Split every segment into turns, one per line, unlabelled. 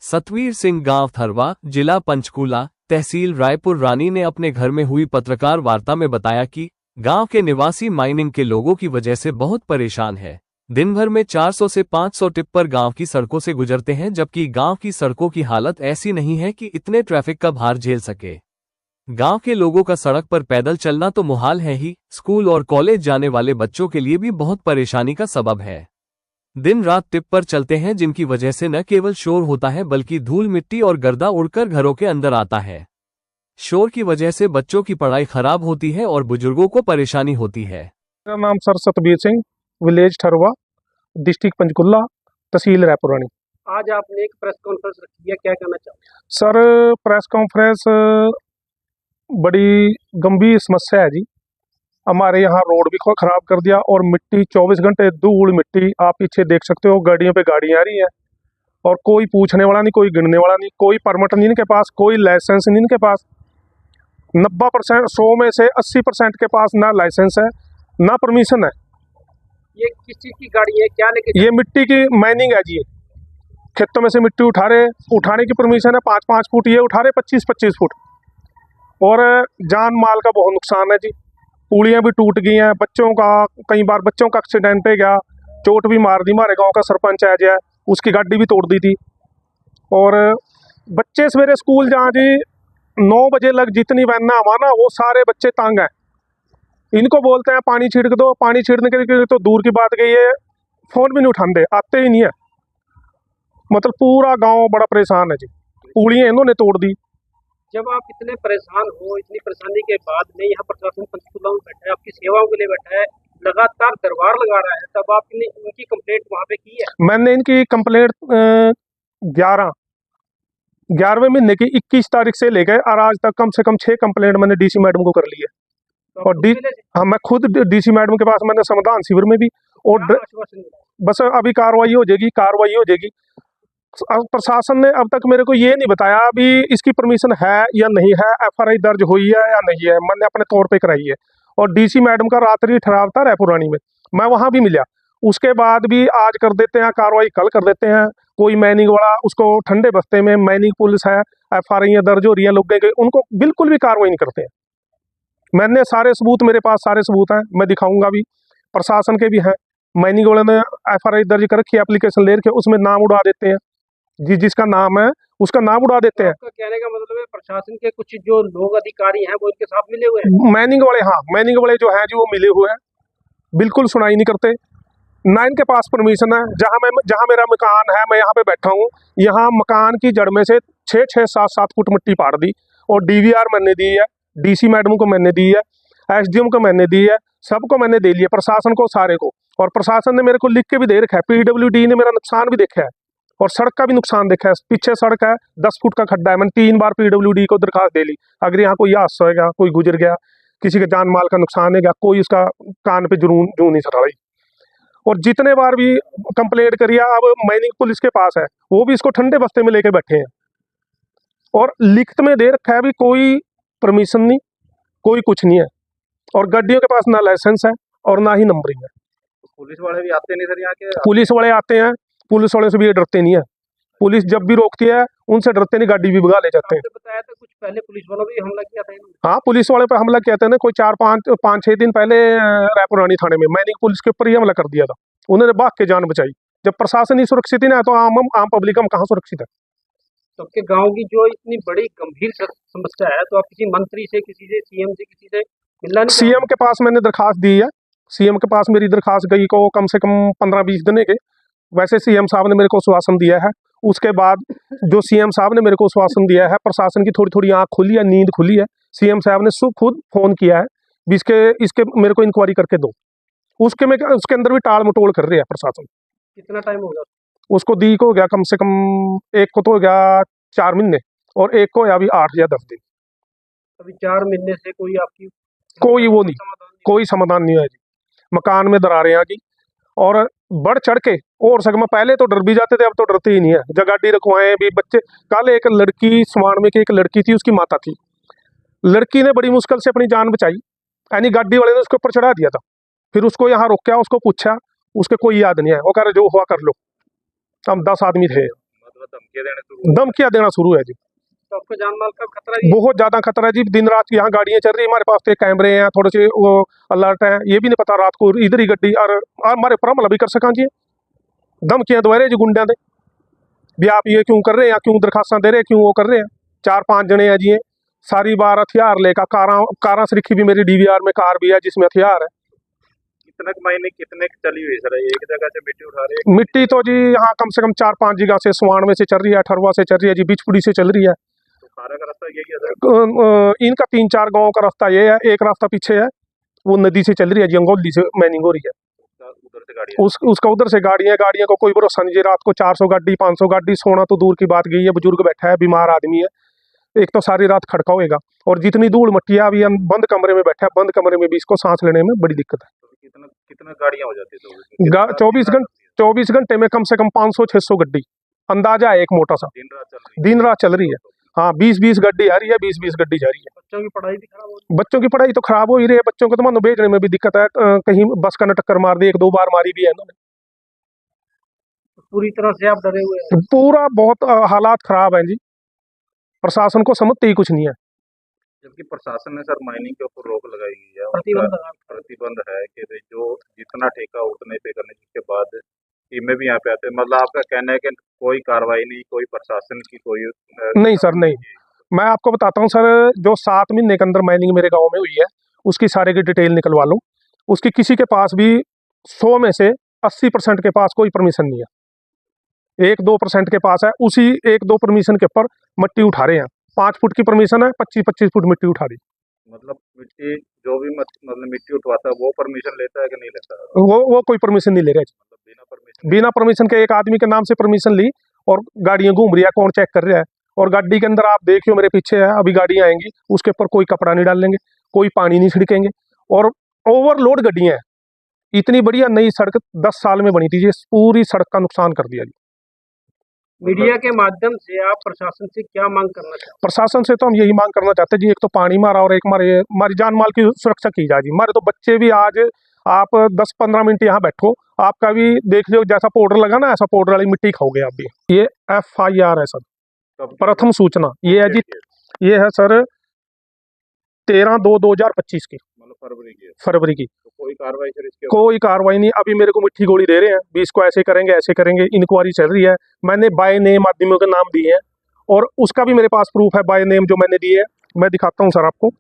सतवीर सिंह गांव थरवा, जिला पंचकूला, तहसील रायपुर रानी ने अपने घर में हुई पत्रकार वार्ता में बताया कि गांव के निवासी माइनिंग के लोगों की वजह से बहुत परेशान है। दिन भर में 400 से 500 टिप्पर गांव की सड़कों से गुजरते हैं, जबकि गांव की सड़कों की हालत ऐसी नहीं है कि इतने ट्रैफिक का भार झेल सके। गांव के लोगों का सड़क पर पैदल चलना तो मुहाल है ही, स्कूल और कॉलेज जाने वाले बच्चों के लिए भी बहुत परेशानी का सबब है। दिन रात टिप्पर चलते हैं, जिनकी वजह से न केवल शोर होता है बल्कि धूल मिट्टी और गर्दा उड़कर घरों के अंदर आता है। शोर की वजह से बच्चों की पढ़ाई खराब होती है और बुजुर्गों को परेशानी होती है।
मेरा नाम सर सतबीर सिंह, विलेज ठरवा, डिस्ट्रिक्ट पंचकुला, तहसील रायपुर रानी।
आज आपने एक प्रेस कॉन्फ्रेंस रखी है, क्या कहना चाहोगे?
सर प्रेस कॉन्फ्रेंस बड़ी गंभीर समस्या है जी। हमारे यहाँ रोड भी खराब कर दिया और मिट्टी 24 घंटे धूल मिट्टी, आप पीछे देख सकते हो, गाड़ियों पे गाड़ियाँ आ रही हैं और कोई पूछने वाला नहीं, कोई गिनने वाला नहीं, कोई परमिट नहीं इनके पास, कोई लाइसेंस नहीं इनके पास। 90% 100 में से 80% के पास ना लाइसेंस है ना परमिशन है।
ये किस चीज की गाड़ी है, क्या लेके?
ये मिट्टी की माइनिंग है जी। ये खेतों में से मिट्टी उठाने की परमिशन है 5-5 फुट, ये उठा रहे 25-25 फुट। और जान माल का बहुत नुकसान है जी। पुलियाँ भी टूट गई हैं, बच्चों का कई बार बच्चों का एक्सीडेंट हो गया, चोट भी मार दी। हमारे गांव का सरपंच है जो, उसकी गाड़ी भी तोड़ दी थी। और बच्चे सवेरे स्कूल जहाँ जी 9 बजे लग जितनी वैन आवा ना, वो सारे बच्चे तंग हैं। इनको बोलते हैं पानी छिड़क दो, पानी छिड़कने के लिए तो दूर की बात गई है, फ़ोन भी नहीं उठाते, आते ही नहीं है। मतलब पूरा गांव बड़ा परेशान है जी। पुलियाँ इन्होंने तोड़ दी।
जब आप इतने परेशान हो, इतनी परेशानी के बाद में यहाँ प्रशासन पंचकूला में बैठा है, आपकी सेवाओं के लिए बैठा है, लगातार दरबार लगा रहा है, तब आपने उनकी कंप्लेंट वहाँ पे की है?
मैंने इनकी कंप्लेंट 11वें महीने की 21 तारीख से लेकर और आज तक कम से कम 6 कंप्लेंट मैंने डीसी मैडम को कर ली है।
तो
और हाँ, मैं खुद डीसी मैडम के पास मैंने समाधान शिविर में भी, और बस अभी कार्रवाई हो जाएगी। प्रशासन ने अब तक मेरे को ये नहीं बताया अभी इसकी परमिशन है या नहीं है, FRI दर्ज हुई है या नहीं है। मैंने अपने तौर पे कराई है। और डीसी मैडम का रात्रि ठहराव था रायपुर रानी में, मैं वहाँ भी मिला। उसके बाद भी आज कर देते हैं कार्रवाई, कल कर देते हैं। कोई माइनिंग वाला, उसको ठंडे बस्ते में माइनिंग पुलिस है, FRI दर्ज हो रही है लोगों के, उनको बिल्कुल भी कार्रवाई नहीं करते हैं। मैंने सारे सबूत, मेरे पास सारे सबूत हैं, मैं दिखाऊंगा भी। प्रशासन के भी हैं। माइनिंग वाले ने FRI दर्ज कर रखी है, एप्लीकेशन ले रखी है, उसमें नाम उड़ा देते हैं जी, जिसका नाम है उसका नाम उड़ा देते हैं।
कहने का मतलब है प्रशासन के कुछ जो लोग अधिकारी हैं वो इनके साथ मिले हुए हैं।
माइनिंग वाले, हाँ, माइनिंग वाले जो हैं जी, वो मिले हुए हैं, बिल्कुल सुनाई नहीं करते। ना इनके पास परमिशन है। जहाँ मेरा मकान है, मैं यहाँ पे बैठा हूँ, यहाँ मकान की जड़ में से 6-6, 7-7 फुट मिट्टी पाड़ दी। और DVR मैंने दी है, DC मैडम को मैंने दी है, SDM को मैंने दी है, सबको मैंने दे लिया, प्रशासन को, सारे को। और प्रशासन ने मेरे को लिख के भी दे रखा है। PWD ने मेरा नुकसान भी देखा है और सड़क का भी नुकसान देखा है। पीछे सड़क है, 10 फुट का खड्डा है। मैंने 3 बार PWD को दरखास्त दे ली। अगर यहाँ कोई हादसा हो गया, कोई गुजर गया, किसी के जान माल का नुकसान है गया, कोई उसका कान पे जूं नहीं सराई। और जितने बार भी कंप्लेंट करिए, अब माइनिंग पुलिस के पास है, वो भी इसको ठंडे बस्ते में लेके बैठे हैं। और लिखित में दे रखा है भी कोई परमिशन नहीं, कोई कुछ नहीं है। और गाड़ियों के पास ना लाइसेंस है और ना ही नंबरिंग है।
पुलिस वाले भी आते नहीं सर यहाँ के?
पुलिस वाले आते हैं, पुलिस वाले से भी ये डरते नहीं है। पुलिस जब भी रोकती है, उनसे डरते नहीं, गाड़ी भी भगा ले जाते हैं।
बताया था कुछ पहले पुलिस वालों भी हमला किया था इन्होंने?
हाँ, पुलिस वाले पे हमला किया था ना, कोई 4-5-6 दिन पहले रायपुर रानी थाने में माइनिंग पुलिस के ऊपर ही हमला कर दिया था। उन्होंने भाग के जान बचाई। जब प्रशासन ही सुरक्षित ही ना है तो आम पब्लिक हम कहाँ सुरक्षित है?
तो आपके गाँव की जो इतनी बड़ी गंभीर समस्या है, तो आप किसी मंत्री से, किसी से, CM से, किसी से मिलना नहीं?
CM के पास मैंने दरखास्त दी है। CM के पास मेरी दरखास्त गई को कम से कम 15-20 दिन के। वैसे CM साहब ने मेरे को आश्वासन दिया है। उसके बाद जो CM साहब ने मेरे को आश्वासन दिया है, प्रशासन की थोड़ी थोड़ी आँख खुली है, नींद खुली है। CM साहब ने खुद फ़ोन किया है भी इसके मेरे को इंक्वायरी करके दो। उसके अंदर भी टाल मटोल कर रही है प्रशासन।
कितना टाइम हो गया
उसको? दी को हो गया कम से कम, एक को तो हो गया 4 महीने और एक को अभी 8 या 10 दिन।
अभी 4 महीने से कोई आपकी
कोई वो नहीं, कोई समाधान नहीं है जी। मकान में दरारें आ गई और बढ़ चढ़ के, और सगमा पहले तो डर भी जाते थे, अब तो डरते ही नहीं है। जब गाड़ी रखवाएं भी बच्चे, कल एक लड़की स्वान में की एक लड़की थी, उसकी माता थी, लड़की ने बड़ी मुश्किल से अपनी जान बचाई, यानी गाड़ी वाले ने उसके ऊपर चढ़ा दिया था। फिर उसको यहाँ रोका, उसको पूछा, उसके कोई याद नहीं है, वो कह रहे जो हुआ कर लो। हम 10 आदमी थे। धमकियां देना शुरू है जी।
तो आपको जान माल का खतरा नहीं है?
बहुत ज्यादा खतरा है जी। दिन रात यहाँ गाड़ियां चल रही है, हमारे पास तो कैमरे हैं, थोड़े से वो अलर्ट हैं, ये भी नहीं पता रात को इधर ही गड्डी और हमारे पर हमला भी कर सका जी। धमकियां दे रहे जी गुंडा दे भी, आप ये क्यों कर रहे हैं, क्यों दरखास्तां दे रहे हैं, क्यों वो कर रहे हैं। 4-5 जने हैं जी, सारी बार हथियार लेकर कारा से रखी भी, मेरी डीवीआर में कार भी है जिसमें हथियार है।
कितने महीने कितने की चली हुई सर, एक जगह से मिट्टी उठा रहे हैं?
मिट्टी तो जी यहाँ कम से कम 4-5 जगह से, स्वानवे से चल रही है, ठरवा से चल रही है जी, बिचपुड़ी से चल रही है।
तो सारा का रास्ता यही है सर?
इनका 3-4 गाँव का रास्ता ये है, एक रास्ता पीछे है, वो नदी से चल रही है जी, अंगोली से मैनिंग हो रही है।
उधर से गाड़ी
उसका उधर से गाड़ियाँ को कोई भरोसा नहीं जी। रात को 400 गाड़ी 500 गाड़ी, सोना तो दूर की बात गई है, बुजुर्ग बैठा है, बीमार आदमी है, एक तो सारी रात खड़का होएगा, और जितनी धूल मट्टी है, अभी हम बंद कमरे में बैठा है, बंद कमरे में भी इसको सांस लेने में बड़ी दिक्कत है।
कितना गाड़ियां हो जाती है?
24 घंटे में कम से कम 500-600 गड्डी अंदाजा है, एक मोटा सा दिन रात चल रही है। हाँ, 20-20 गड्डी आ रही है, 20-20 गड्डी जा रही है।
बच्चों की पढ़ाई भी खराब हो रही
बच्चों की पढ़ाई तो खराब हो ही रही है, बच्चों को तो मानो भेजने में भी दिक्कत है। कहीं बस का न टक्कर मार दी, 1-2 बार मारी भी है इन्होंने।
है। पूरी तरह से आप डरे हुए हैं?
पूरा बहुत हालात खराब है जी, प्रशासन को समझते ही कुछ नहीं है।
जबकि प्रशासन ने सर माइनिंग के ऊपर रोक लगाई गई है,
प्रतिबंध
है कि भाई जो जितना ठेका उतने पे करने, जिसके बाद टीमें भी यहाँ पे आते हैं। मतलब आपका कहना है कि कोई कार्रवाई नहीं, कोई प्रशासन की कोई
नहीं सर, नहीं। मैं आपको बताता हूँ सर, जो 7 महीने के अंदर माइनिंग मेरे गांव में हुई है, उसकी सारे की डिटेल निकलवा लो। उसकी किसी के पास भी 100 में से 80% के पास कोई परमिशन नहीं है, 1-2% के पास है। उसी 1-2 परमिशन के ऊपर मिट्टी उठा रहे हैं। 5 फुट की परमिशन है, 25-25 फुट मिट्टी उठा रही।
मतलब मिट्टी जो भी मतलब मिट्टी उठवाता है वो परमिशन लेता है कि नहीं लेता है?
वो कोई परमिशन नहीं ले रहे।
मतलब
बिना परमिशन के एक आदमी के नाम से परमिशन ली और गाड़ियां घूम रही है, कौन चेक कर रहा है। और गाड़ी के अंदर आप देखियो, मेरे पीछे है, अभी गाड़ियां आएंगी, उसके ऊपर कोई कपड़ा नहीं डालेंगे, कोई पानी नहीं छिड़केंगे, और ओवरलोड गाड़ियां हैं। इतनी बढ़िया नई सड़क 10 साल में बनी थी, ये पूरी सड़क का नुकसान कर दिया जी।
मीडिया के माध्यम से आप प्रशासन से क्या मांग करना चाहते हैं?
प्रशासन से तो हम यही मांग करना चाहते हैं जी, एक तो पानी मारा और एक हमारी जान माल की सुरक्षा की जाए जी। हमारे तो बच्चे भी, आज आप 10-15 मिनट यहाँ बैठो, आपका भी देख लो, जैसा पाउडर लगा ना, ऐसा पाउडर वाली मिट्टी खाओगे आप भी। ये FIR है सर, प्रथम सूचना ये है जी, ये है सर 13/2/2025 की,
मतलब
फरवरी की।
तो कोई कार्रवाई सर इसके
कोई कार्रवाई नहीं। अभी मेरे को मिट्टी गोली दे रहे हैं भी, इसको ऐसे करेंगे ऐसे करेंगे, इंक्वायरी चल रही है। मैंने बाय नेम आदमियों के नाम दिए हैं, और उसका भी मेरे पास प्रूफ है, बाय नेम जो मैंने दिए है, मैं दिखाता हूँ सर आपको।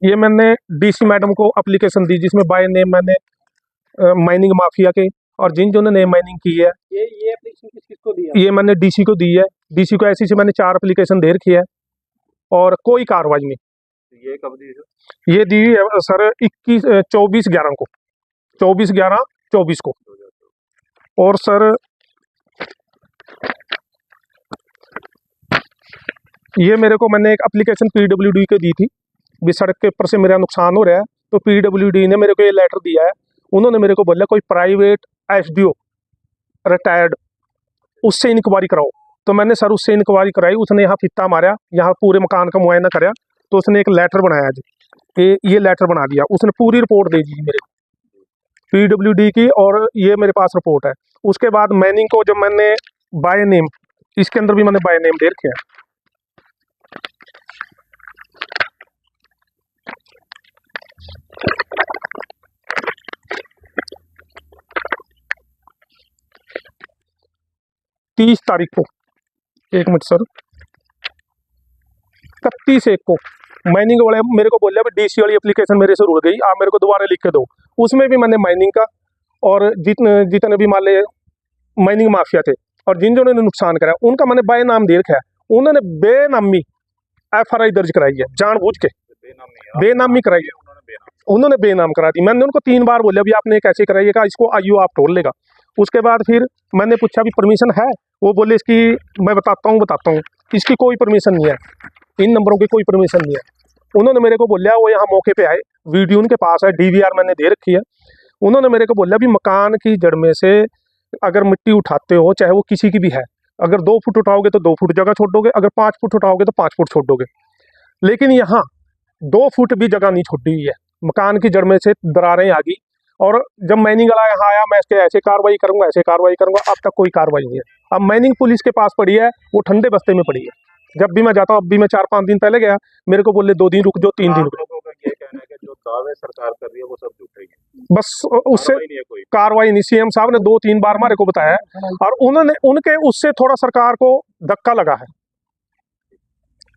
ये मैंने DC मैडम को एप्लीकेशन दी, जिसमें बाय नेम मैंने माइनिंग माफिया के और जिन ने माइनिंग की है,
ये एप्लीकेशन किसको दी है?
ये मैंने DC को दी है। DC को ऐसी से मैंने 4 एप्लीकेशन दे रखी है, और कोई कार्रवाई नहीं।
ये कब दी सर?
ये दी है सर 24/11 को, 24/11/24 को। और सर ये मेरे को, मैंने एक एप्लीकेशन PWD के दी थी भी, सड़क के ऊपर से मेरा नुकसान हो रहा है, तो PWD ने मेरे को ये लेटर दिया है। उन्होंने मेरे को बोला कोई प्राइवेट SDO रिटायर्ड, उससे इंक्वायरी कराओ। तो मैंने सर उससे इंक्वायरी कराई, उसने यहाँ फित्ता मारा, यहाँ पूरे मकान का मुआयना कराया, तो उसने एक लेटर बनाया जी, ये लेटर बना दिया, उसने पूरी रिपोर्ट दे दी मेरे PWD की, और ये मेरे पास रिपोर्ट है। उसके बाद माइनिंग को जब मैंने बाय नेम, इसके अंदर भी मैंने बाय नेम दे रखे हैं। तीस तारीख को, 1 मिनट सर, 31/1 को माइनिंग वाले मेरे को बोलिया DC वाली एप्लीकेशन मेरे से रुड़ गई, आप मेरे को दोबारा लिख के दो। उसमें भी मैंने माइनिंग का, और जितने भी मान ले माइनिंग माफिया थे और जिन ने नुकसान कराया, उनका मैंने बाय नाम दे रखा है। उन्होंने बेनामी FRI दर्ज कराई है, जानबूझ के बेनामी कराई है, उन्होंने बेनाम करा दी। मैंने उनको 3 बार बोला भी आपने कैसे कराइएगा, इसको IU आप तोड़ लेगा। उसके बाद फिर मैंने पूछा भी परमिशन है, वो बोले इसकी मैं बताता हूँ, इसकी कोई परमिशन नहीं है, इन नंबरों की कोई परमिशन नहीं है। उन्होंने मेरे को बोला, वो यहाँ मौके पे आए, वीडियो उनके पास है, DVR मैंने दे रखी है। उन्होंने मेरे को बोला भी मकान की जड़ में से अगर मिट्टी उठाते हो, चाहे वो किसी की भी है, अगर 2 फुट उठाओगे तो 2 फुट जगह छोड़ दोगे, अगर 5 फुट उठाओगे तो 5 फुट छोड़ दोगे। लेकिन यहाँ 2 फुट भी जगह नहीं छोड़ी हुई है, मकान की जड़ में से दरारें आ गई, और जब माइनिंग वाला यहाँ आया, मैं इसके ऐसे कार्रवाई करूंगा, ऐसे कार्रवाई करूंगा, अब तक कोई कार्रवाई नहीं है। अब माइनिंग पुलिस के पास पड़ी है, वो ठंडे बस्ते में पड़ी है। जब भी मैं जाता हूँ, अब भी मैं 4-5 दिन पहले गया, मेरे को बोले 2 दिन रुक जाओ, 3 दिन
आप
रुक
लोगों का ये कहना है कि जो दावे सरकार कर रही है वो सब झूठे ही हैं,
जाओ। बस उससे
कार्रवाई नहीं है कोई।
कार्रवाई नहीं। सीएम साहब ने 2-3 बार हमारे को बताया है, और उन्होंने उनके उससे थोड़ा सरकार को धक्का लगा है।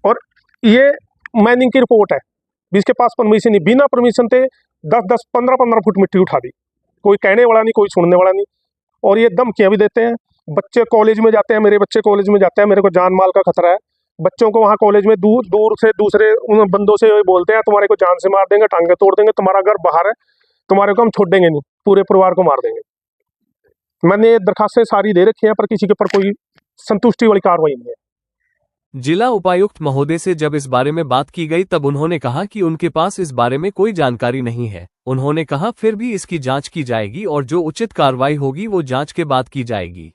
और ये माइनिंग की रिपोर्ट है, जिसके पास परमिशन नहीं, बिना परमिशन थे 10-10, 15-15 फुट मिट्टी उठा दी। कोई कहने वाला नहीं, कोई सुनने वाला नहीं। और ये धमकियां भी देते हैं। बच्चे कॉलेज में जाते हैं, मेरे बच्चे कॉलेज में जाते हैं, मेरे को जान माल का खतरा है। बच्चों को वहाँ कॉलेज में दूर दूर से दूसरे उन बंदों से बोलते हैं, तुम्हारे को जान से मार देंगे, टांगे तोड़ देंगे, तुम्हारा घर बाहर है, तुम्हारे को हम छोड़ देंगे नहीं, पूरे परिवार को मार देंगे। मैंने दरखास्तें सारी दे रखी हैं, पर किसी के ऊपर कोई संतुष्टि वाली कार्रवाई नहीं है।
जिला उपायुक्त महोदय से जब इस बारे में बात की गई तब उन्होंने कहा कि उनके पास इस बारे में कोई जानकारी नहीं है। उन्होंने कहा फिर भी इसकी जांच की जाएगी और जो उचित कार्रवाई होगी वो जांच के बाद की जाएगी।